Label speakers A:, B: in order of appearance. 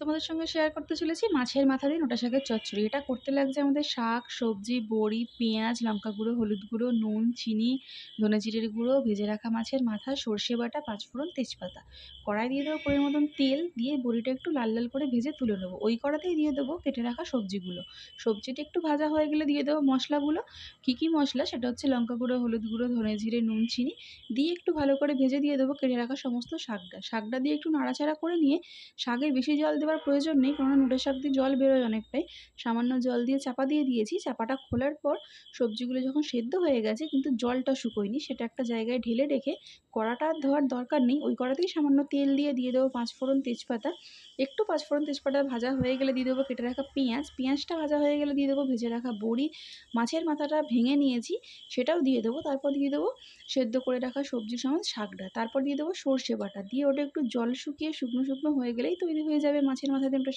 A: তোমাদের সঙ্গে শেয়ার করতে চলেছি মাছের মাথা দিয়ে নোটা শাকের চচ্চড়ি। এটা করতে লাগছে আমাদের শাক, সবজি, বড়ি, পেঁয়াজ, লঙ্কা গুঁড়ো, হলুদ গুঁড়ো, নুন, চিনি, ধনে জিরের গুঁড়ো, ভেজে রাখা মাছের মাথা, সর্ষে বাটা, পাঁচফোড়ন, তেজপাতা। কড়াই দিয়ে দেবো পরিমাণ মতন তেল, দিয়ে বড়িটা একটু লাল লাল করে ভেজে তুলে নেবো। ওই কড়াতেই দিয়ে দেবো কেটে রাখা সবজিগুলো। সবজিটা একটু ভাজা হয়ে গেলে দিয়ে দেবো মশলাগুলো। কী কী মশলা সেটা হচ্ছে লঙ্কা গুঁড়ো, হলুদ গুঁড়ো, ধনে জিরে, নুন, চিনি দিয়ে একটু ভালো করে ভেজে দিয়ে দেবো কেটে রাখা সমস্ত শাকটা। শাকটা দিয়ে একটু নাড়াচাড়া করে নিয়ে, শাকে বেশি জল দেওয়ার প্রয়োজন নেই, কারণ নোটে শাক দিয়ে জল বেরোয় অনেকটাই। সামান্য জল দিয়ে চাপা দিয়ে দিয়েছি। চাপাটা খোলার পর সবজিগুলো যখন সেদ্ধ হয়ে গেছে কিন্তু জলটা শুকোয়নি, সেটা একটা জায়গায় ঢেলে রেখে, কড়াটা আর ধোয়ার দরকার নেই, ওই কড়াতেই সামান্য তেল দিয়ে দেবো পাঁচফোড়ন, তেজপাতা। একটু পাঁচফোড়ন তেজপাতা ভাজা হয়ে গেলে দিয়ে দেবো কেটে রাখা পেঁয়াজ। পেঁয়াজটা ভাজা হয়ে গেলে দিয়ে দেবো ভেজে রাখা বড়ি, মাছের মাথাটা ভেঙে নিয়েছি সেটাও দিয়ে দেবো। তারপর দিয়ে দেবো সেদ্ধ করে রাখা সবজি সমেত শাকটা। তারপর দিয়ে দেবো সর্ষে বাটা, দিয়ে ওটা একটু জল শুকিয়ে শুকনো শুকনো হয়ে গেলেই তৈরি হয়ে যাবে মাছের মাথা দিয়ে ওটা।